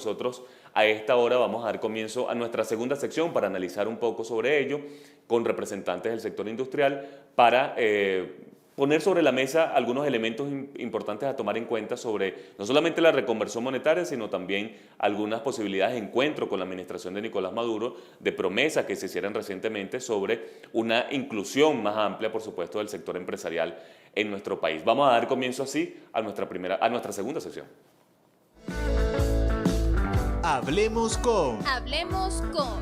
Nosotros a esta hora vamos a dar comienzo a nuestra segunda sección para analizar un poco sobre ello con representantes del sector industrial para poner sobre la mesa algunos elementos importantes a tomar en cuenta sobre no solamente la reconversión monetaria, sino también algunas posibilidades de encuentro con la administración de Nicolás Maduro, de promesas que se hicieron recientemente sobre una inclusión más amplia, por supuesto, del sector empresarial en nuestro país. Vamos a dar comienzo así a nuestra segunda sección. Hablemos con. Hablemos con.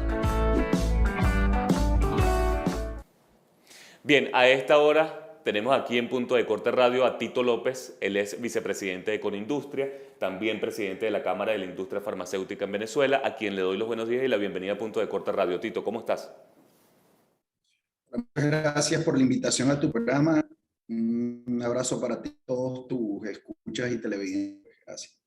Bien, a esta hora tenemos aquí en Punto de Corte Radio a Tito López. Él es vicepresidente de Conindustria, también presidente de la Cámara de la Industria Farmacéutica en Venezuela, a quien le doy los buenos días y la bienvenida a Punto de Corte Radio. Tito, ¿cómo estás? Muchas gracias por la invitación a tu programa. Un abrazo para ti, todos tus escuchas y televidentes. Gracias.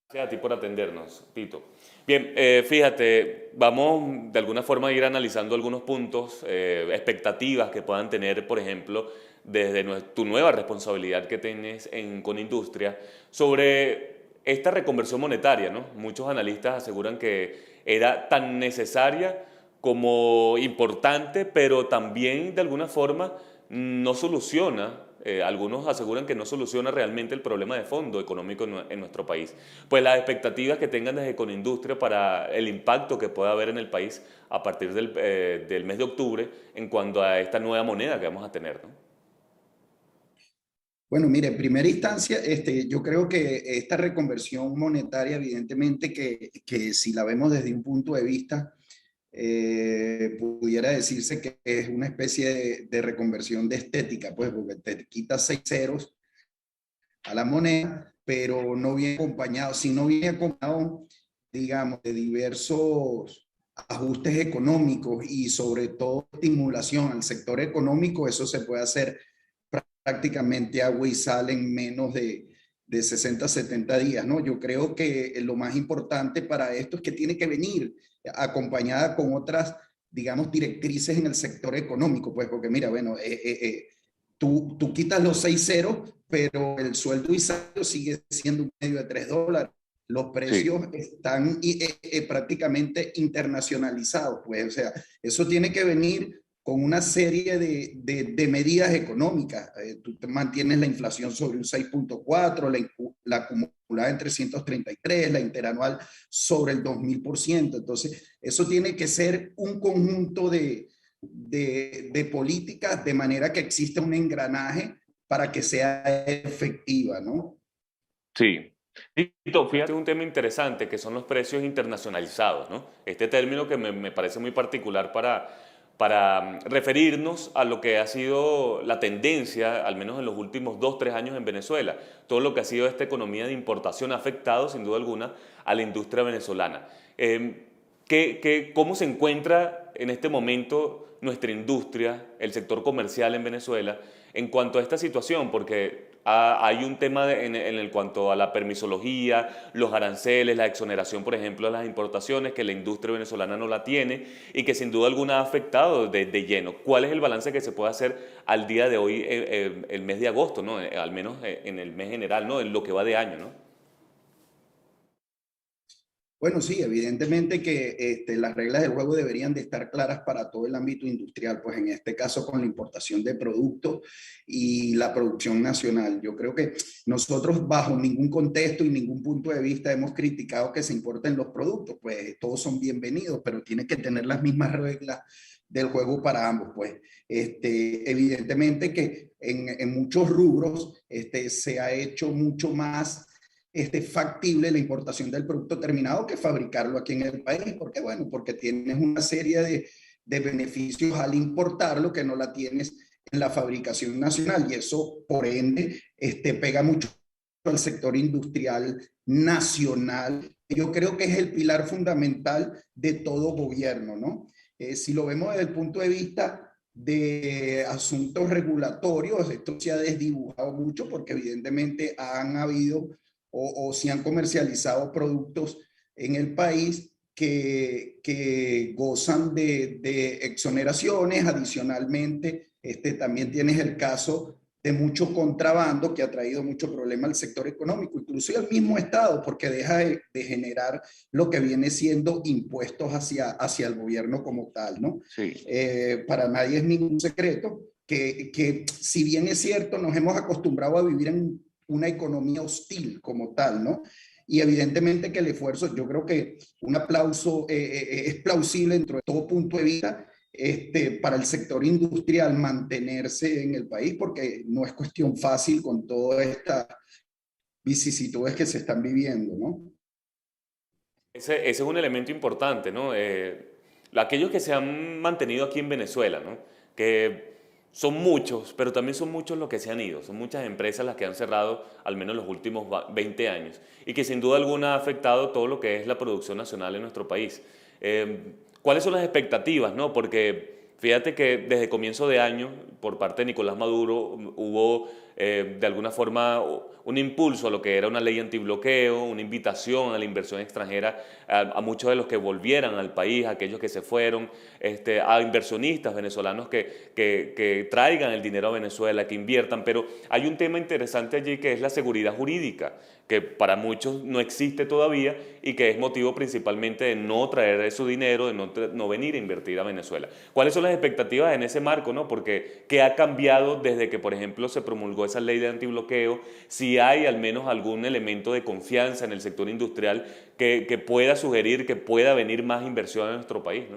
Gracias a ti por atendernos, Tito. Bien, fíjate, vamos de alguna forma a ir analizando algunos puntos, expectativas que puedan tener, por ejemplo, desde tu nueva responsabilidad que tienes en Conindustria, sobre esta reconversión monetaria, ¿no? Muchos analistas aseguran que era tan necesaria como importante, pero también de alguna forma no soluciona. Algunos aseguran que no soluciona realmente el problema de fondo económico en nuestro país. Pues las expectativas que tengan desde Conindustria para el impacto que pueda haber en el país a partir del mes de octubre en cuanto a esta nueva moneda que vamos a tener, ¿no? Bueno, mire, en primera instancia, yo creo que esta reconversión monetaria, evidentemente que si la vemos desde un punto de vista, pudiera decirse que es una especie de reconversión de estética, pues, porque te quitas 6 ceros a la moneda, pero no viene acompañado, si no viene acompañado, digamos, de diversos ajustes económicos y sobre todo estimulación al sector económico, eso se puede hacer prácticamente agua y sal en menos de 60 a 70 días, ¿no? Yo creo que lo más importante para esto es que tiene que venir acompañada con otras, digamos, directrices en el sector económico, pues, porque mira, bueno, tú quitas los 6 ceros, pero el sueldo y salario sigue siendo un medio de $3. Los Sí. precios están prácticamente internacionalizados, pues, o sea, eso tiene que venir con una serie de medidas económicas. Tú te mantienes la inflación sobre un 6.4, la acumulada en 333, la interanual sobre el 2000%. Entonces, eso tiene que ser un conjunto de políticas de manera que exista un engranaje para que sea efectiva, ¿no? Sí. Tito, fíjate un tema interesante que son los precios internacionalizados, ¿no? Este término que me parece muy particular para referirnos a lo que ha sido la tendencia, al menos en los últimos 2, 3 años en Venezuela. Todo lo que ha sido esta economía de importación ha afectado, sin duda alguna, a la industria venezolana. ¿Cómo se encuentra en este momento nuestra industria, el sector comercial en Venezuela, en cuanto a esta situación? Porque hay un tema en el cuanto a la permisología, los aranceles, la exoneración, por ejemplo, de las importaciones, que la industria venezolana no la tiene y que sin duda alguna ha afectado de lleno. ¿Cuál es el balance que se puede hacer al día de hoy, el mes de agosto, ¿no? Al menos en el mes general, ¿no? En lo que va de año, ¿no? Bueno, sí, evidentemente que las reglas del juego deberían de estar claras para todo el ámbito industrial, pues en este caso con la importación de productos y la producción nacional. Yo creo que nosotros bajo ningún contexto y ningún punto de vista hemos criticado que se importen los productos, pues todos son bienvenidos, pero tienen que tener las mismas reglas del juego para ambos, pues. Evidentemente que en muchos rubros se ha hecho mucho más factible la importación del producto terminado que fabricarlo aquí en el país. ¿Por qué? Bueno, porque tienes una serie de beneficios al importarlo que no la tienes en la fabricación nacional y eso, por ende, pega mucho al sector industrial nacional. Yo creo que es el pilar fundamental de todo gobierno, ¿no? Si lo vemos desde el punto de vista de asuntos regulatorios, esto se ha desdibujado mucho porque evidentemente han habido o si han comercializado productos en el país que gozan de exoneraciones. Adicionalmente, también tienes el caso de mucho contrabando que ha traído mucho problema al sector económico, incluso al mismo Estado, porque deja de generar lo que viene siendo impuestos hacia el gobierno como tal, ¿no? Sí. Para nadie es ningún secreto que si bien es cierto, nos hemos acostumbrado a vivir en una economía hostil como tal, ¿no? Y evidentemente que el esfuerzo, yo creo que un aplauso es plausible dentro de todo punto de vista para el sector industrial mantenerse en el país, porque no es cuestión fácil con todas estas vicisitudes que se están viviendo, ¿no? Ese es un elemento importante, ¿no? Aquellos que se han mantenido aquí en Venezuela, ¿no? Que son muchos, pero también son muchos los que se han ido. Son muchas empresas las que han cerrado al menos los últimos 20 años y que sin duda alguna ha afectado todo lo que es la producción nacional en nuestro país. ¿Cuáles son las expectativas, no? Porque fíjate que desde comienzo de año, por parte de Nicolás Maduro, hubo de alguna forma un impulso a lo que era una ley antibloqueo, una invitación a la inversión extranjera a muchos de los que volvieran al país, a aquellos que se fueron, a inversionistas venezolanos que traigan el dinero a Venezuela, que inviertan. Pero hay un tema interesante allí que es la seguridad jurídica, que para muchos no existe todavía y que es motivo principalmente de no traer su dinero, de no venir a invertir a Venezuela. ¿Cuáles son las expectativas en ese marco, no? Porque ¿qué ha cambiado desde que, por ejemplo, se promulgó esa ley de antibloqueo? Si hay al menos algún elemento de confianza en el sector industrial que pueda sugerir que pueda venir más inversión a nuestro país, ¿no?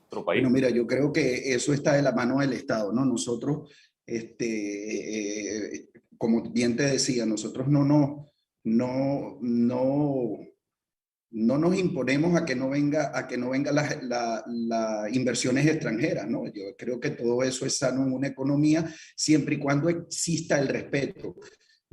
Nuestro país. Bueno, mira, yo creo que eso está de la mano del Estado, ¿no? Nosotros, como bien te decía, nosotros no, no nos imponemos a que no venga las inversiones extranjeras, ¿no? Yo creo que todo eso es sano en una economía siempre y cuando exista el respeto.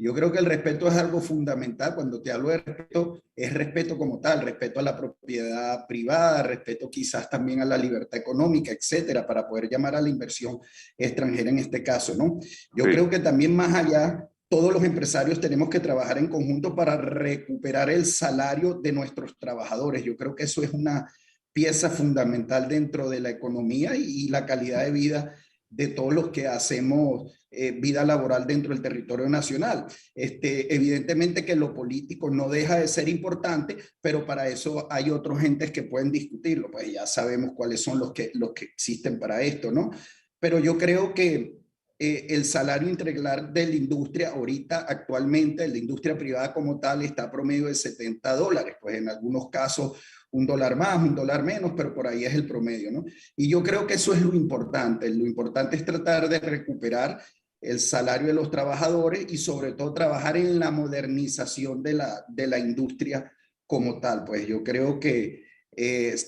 Yo creo que el respeto es algo fundamental. Cuando te hablo de respeto, es respeto como tal, respeto a la propiedad privada, respeto quizás también a la libertad económica, etcétera, para poder llamar a la inversión extranjera en este caso, ¿no? Yo Sí. creo que también más allá, todos los empresarios tenemos que trabajar en conjunto para recuperar el salario de nuestros trabajadores. Yo creo que eso es una pieza fundamental dentro de la economía y la calidad de vida de todos los que hacemos vida laboral dentro del territorio nacional. Evidentemente que lo político no deja de ser importante, pero para eso hay otros entes que pueden discutirlo, pues ya sabemos cuáles son los que existen para esto, ¿no? Pero yo creo que el salario integral de la industria ahorita actualmente, de la industria privada como tal, está a promedio de $70, pues en algunos casos $1 más, $1 menos, pero por ahí es el promedio, ¿no? Y yo creo que eso es lo importante es tratar de recuperar el salario de los trabajadores y sobre todo trabajar en la modernización de la industria como tal, pues yo creo que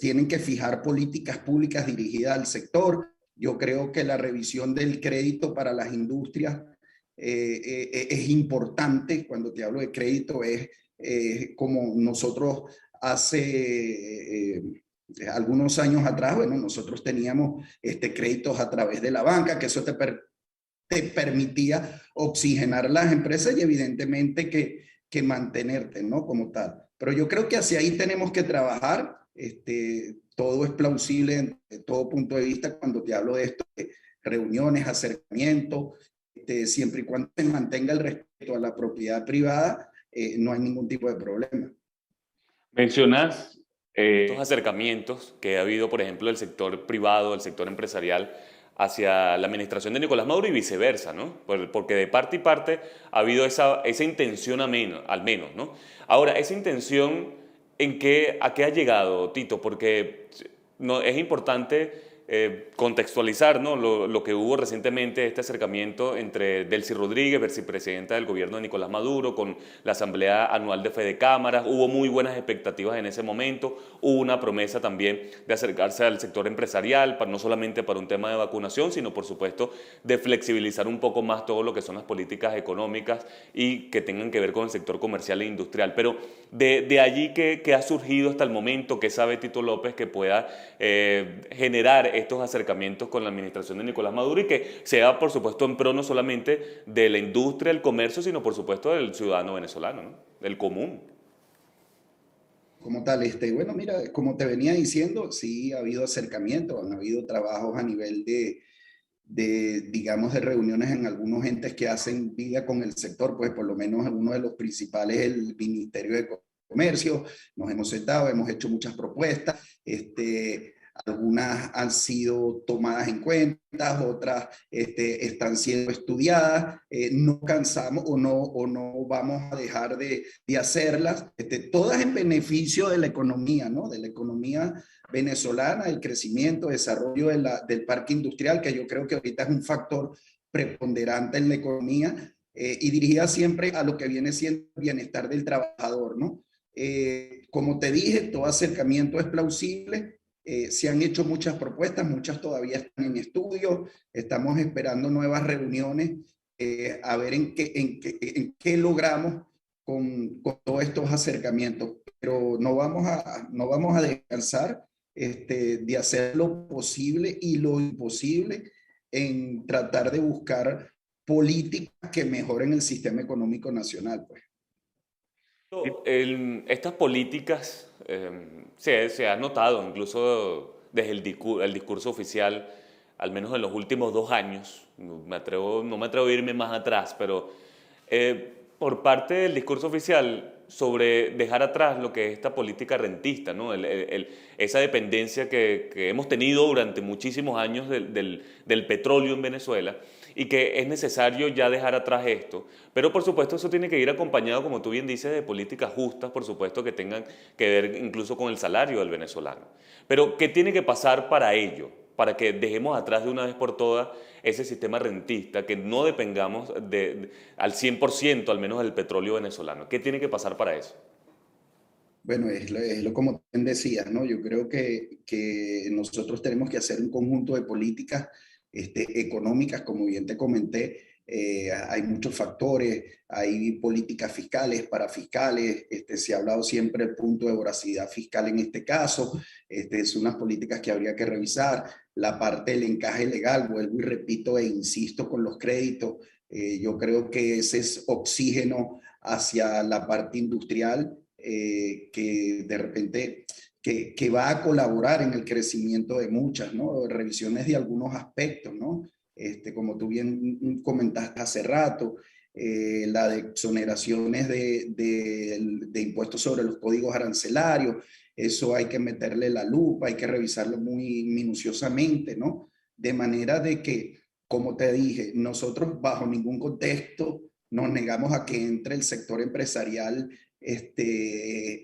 tienen que fijar políticas públicas dirigidas al sector. Yo creo que la revisión del crédito para las industrias es importante. Cuando te hablo de crédito es como nosotros hace algunos años atrás, bueno, nosotros teníamos créditos a través de la banca, que eso te permitía oxigenar las empresas y evidentemente que mantenerte, ¿no? Como tal. Pero yo creo que hacia ahí tenemos que trabajar. Todo es plausible de todo punto de vista cuando te hablo de esto, de reuniones, acercamientos, siempre y cuando se mantenga el respeto a la propiedad privada, no hay ningún tipo de problema. Mencionas estos acercamientos que ha habido, por ejemplo, del sector privado, del sector empresarial, hacia la administración de Nicolás Maduro y viceversa, ¿no? Porque de parte y parte ha habido esa intención al menos, ¿no? Ahora, esa intención, ¿a qué ha llegado, Tito? Porque no, es importante contextualizar, ¿no? Lo que hubo recientemente, este acercamiento entre Delcy Rodríguez, vicepresidenta del gobierno de Nicolás Maduro, con la Asamblea Anual de Fede Cámaras. Hubo muy buenas expectativas en ese momento. Hubo una promesa también de acercarse al sector empresarial, no solamente para un tema de vacunación, sino por supuesto de flexibilizar un poco más todo lo que son las políticas económicas y que tengan que ver con el sector comercial e industrial. Pero de allí que ha surgido hasta el momento, ¿qué sabe Tito López que pueda generar estos acercamientos con la administración de Nicolás Maduro y que sea, por supuesto, en pro no solamente de la industria, el comercio, sino, por supuesto, del ciudadano venezolano, ¿no? Del común? Como tal, bueno, mira, como te venía diciendo, sí ha habido acercamiento, han habido trabajos a nivel digamos, de reuniones en algunos entes que hacen vida con el sector, pues por lo menos uno de los principales es el Ministerio de Comercio. Nos hemos sentado, hemos hecho muchas propuestas, algunas han sido tomadas en cuenta, otras están siendo estudiadas, no cansamos o no vamos a dejar de hacerlas, todas en beneficio de la economía, ¿no? De la economía venezolana, el crecimiento, desarrollo del parque industrial, que yo creo que ahorita es un factor preponderante en la economía, y dirigida siempre a lo que viene siendo el bienestar del trabajador, ¿no? Como te dije, todo acercamiento es plausible. Se han hecho muchas propuestas, muchas todavía están en estudio, estamos esperando nuevas reuniones, a ver en qué logramos con todos estos acercamientos, pero no vamos a descansar de hacer lo posible y lo imposible en tratar de buscar políticas que mejoren el sistema económico nacional, pues. Estas políticas se ha notado incluso desde el discurso oficial, al menos en los últimos 2 años, no me atrevo a irme más atrás, pero por parte del discurso oficial sobre dejar atrás lo que es esta política rentista, ¿no? Esa dependencia que hemos tenido durante muchísimos años del petróleo en Venezuela, y que es necesario ya dejar atrás esto. Pero por supuesto eso tiene que ir acompañado, como tú bien dices, de políticas justas, por supuesto, que tengan que ver incluso con el salario del venezolano. Pero ¿qué tiene que pasar para ello? Para que dejemos atrás de una vez por todas ese sistema rentista, que no dependamos al 100% al menos del petróleo venezolano. ¿Qué tiene que pasar para eso? Bueno, es lo como decías, ¿no? Yo creo que nosotros tenemos que hacer un conjunto de políticas económicas, como bien te comenté. Hay muchos factores, hay políticas fiscales, parafiscales, se ha hablado siempre del punto de voracidad fiscal en este caso, son unas políticas que habría que revisar, la parte del encaje legal, vuelvo y repito e insisto con los créditos, yo creo que ese es oxígeno hacia la parte industrial, que de repente que va a colaborar en el crecimiento de muchas, ¿no? Revisiones de algunos aspectos, ¿no? Como tú bien comentaste hace rato, la de exoneraciones de impuestos sobre los códigos arancelarios, eso hay que meterle la lupa, hay que revisarlo muy minuciosamente, ¿no? De manera de que, como te dije, nosotros bajo ningún contexto nos negamos a que entre el sector empresarial,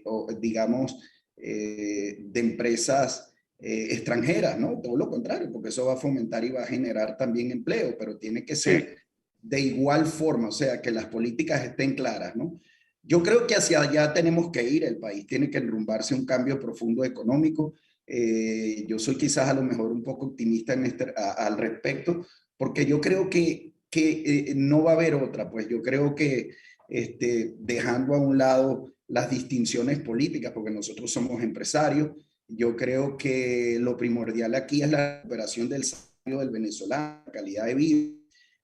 o digamos, de empresas extranjeras, ¿no? Todo lo contrario, porque eso va a fomentar y va a generar también empleo, pero tiene que Sí. ser de igual forma, o sea, que las políticas estén claras, ¿no? Yo creo que hacia allá tenemos que ir, el país tiene que enrumbarse un cambio profundo económico. Yo soy quizás a lo mejor un poco optimista al respecto, porque yo creo que no va a haber otra, pues yo creo que dejando a un lado las distinciones políticas, porque nosotros somos empresarios, yo creo que lo primordial aquí es la recuperación del salario del venezolano, la calidad de vida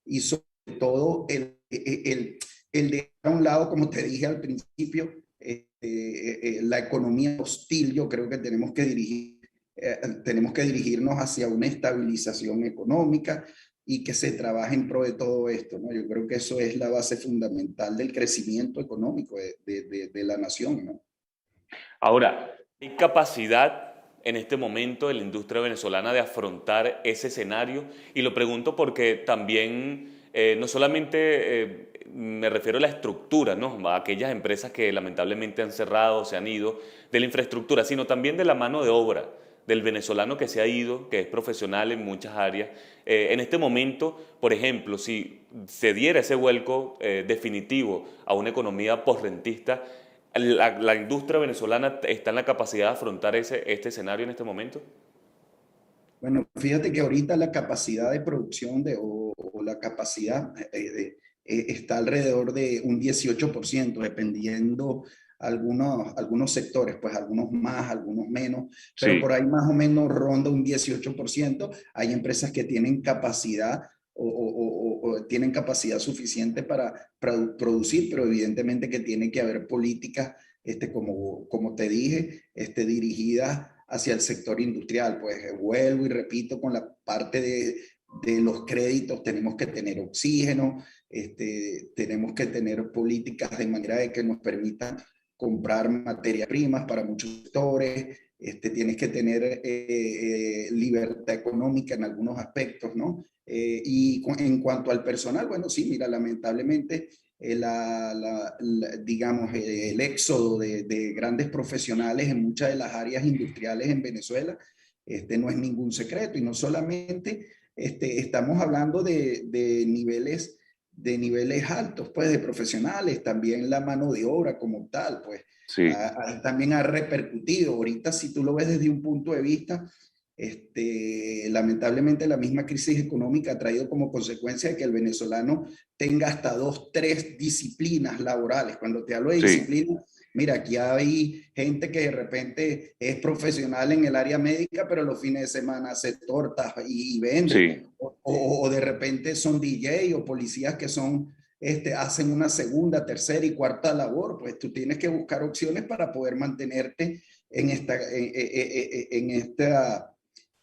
y sobre todo el dejar a un lado, como te dije al principio, la economía hostil. Yo creo que tenemos que dirigirnos hacia una estabilización económica y que se trabaje en pro de todo esto, ¿no? Yo creo que eso es la base fundamental del crecimiento económico de la nación, ¿no? Ahora, ¿hay capacidad en este momento de la industria venezolana de afrontar ese escenario? Y lo pregunto porque también no solamente me refiero a la estructura, ¿no? A aquellas empresas que lamentablemente han cerrado, se han ido, de la infraestructura, sino también de la mano de obra, del venezolano que se ha ido, que es profesional en muchas áreas. En este momento, por ejemplo, si se diera ese vuelco definitivo a una economía postrentista, ¿la industria venezolana está en la capacidad de afrontar este escenario en este momento? Bueno, fíjate que ahorita la capacidad de producción o la capacidad está alrededor de un 18%, dependiendo algunos sectores, pues algunos más, algunos menos, pero Sí. por ahí más o menos ronda un 18%. Hay empresas que tienen capacidad o tienen capacidad suficiente para producir, pero evidentemente que tiene que haber políticas, como te dije, dirigidas hacia el sector industrial. Pues vuelvo y repito con la parte de los créditos, tenemos que tener oxígeno, tenemos que tener políticas de manera de que nos permitan comprar materias primas para muchos sectores, tienes que tener libertad económica en algunos aspectos, ¿no? En cuanto al personal, bueno, sí, mira, lamentablemente, digamos, el éxodo de grandes profesionales en muchas de las áreas industriales en Venezuela, no es ningún secreto, y no solamente estamos hablando de niveles altos, pues, de profesionales, también la mano de obra como tal, pues, Sí, también ha repercutido. Ahorita, si tú lo ves desde un punto de vista, lamentablemente la misma crisis económica ha traído como consecuencia de que el venezolano tenga hasta dos, tres disciplinas laborales. Cuando te hablo de sí, disciplina, mira, aquí hay gente que de repente es profesional en el área médica, pero los fines de semana hace tortas y vende. sí. O de repente son DJ o policías que son, hacen una segunda, tercera y cuarta labor. Pues tú tienes que buscar opciones para poder mantenerte en esta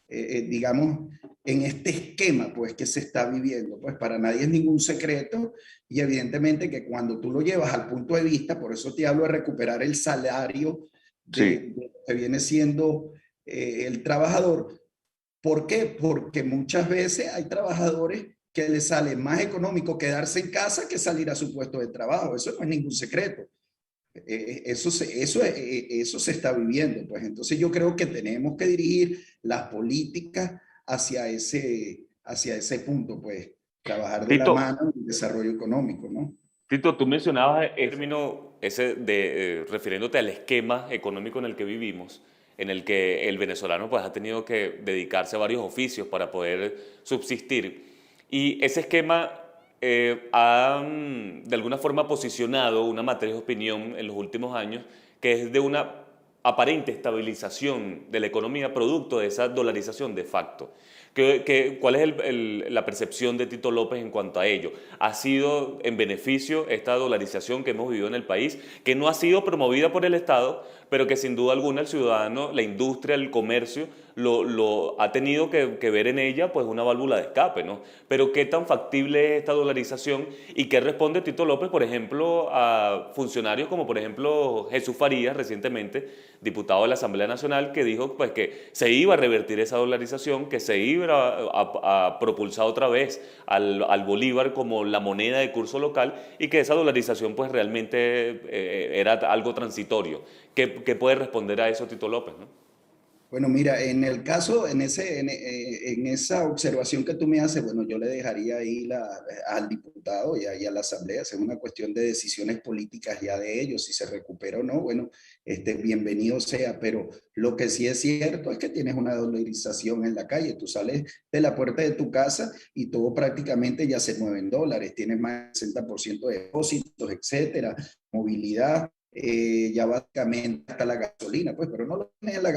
digamos, en este esquema pues, que se está viviendo. Pues para nadie es ningún secreto y evidentemente que cuando tú lo llevas al punto de vista, por eso te hablo de recuperar el salario Sí, de lo que viene siendo el trabajador. ¿Por qué? Porque muchas veces hay trabajadores que les sale más económico quedarse en casa que salir a su puesto de trabajo. Eso no es ningún secreto. Eso se está viviendo, pues entonces yo creo que tenemos que dirigir las políticas hacia ese punto, pues trabajar de la Tito, mano en el desarrollo económico, ¿no? Tito, tú mencionabas el término ese de, refiriéndote al esquema económico en el que vivimos, en el que el venezolano pues, ha tenido que dedicarse a varios oficios para poder subsistir. Y ese esquema ha de alguna forma posicionado una matriz de opinión en los últimos años que es de una aparente estabilización de la economía producto de esa dolarización de facto. ¿Cuál es la percepción de Tito López en cuanto a ello? ¿Ha sido en beneficio esta dolarización que hemos vivido en el país, que no ha sido promovida por el Estado, pero que sin duda alguna el ciudadano, la industria, el comercio, lo ha tenido que ver en ella pues una válvula de escape, ¿no? Pero ¿qué tan factible es esta dolarización y qué responde Tito López, por ejemplo, a funcionarios como por ejemplo Jesús Farías recientemente, diputado de la Asamblea Nacional, que dijo pues que se iba a revertir esa dolarización, que se iba a propulsar otra vez al bolívar como la moneda de curso local y que esa dolarización pues realmente era algo transitorio? ¿Qué puede responder a eso Tito López, no? Bueno, mira, en el caso, en esa observación que tú me haces, bueno, yo le dejaría ahí al diputado y a la asamblea, es una cuestión de decisiones políticas ya de ellos, si se recupera o no, bueno, bienvenido sea, pero lo que sí es cierto es que tienes una dolarización en la calle, tú sales de la puerta de tu casa y todo prácticamente ya se mueve en dólares, tienes más del 60% de depósitos, etcétera, movilidad, ya básicamente hasta la gasolina, pues, pero no lo tienes en la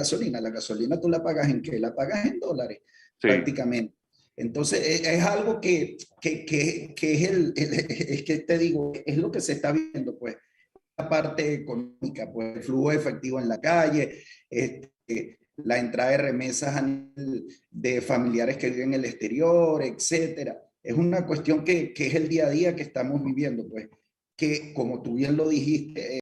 gasolina tú la pagas ¿en qué? La pagas en dólares, Sí, prácticamente. Entonces, es algo que es que te digo, es lo que se está viendo, pues, la parte económica, pues, el flujo de efectivo en la calle, la entrada de remesas de familiares que viven en el exterior, etcétera. Es una cuestión que es el día a día que estamos viviendo, pues, que como tú bien lo dijiste,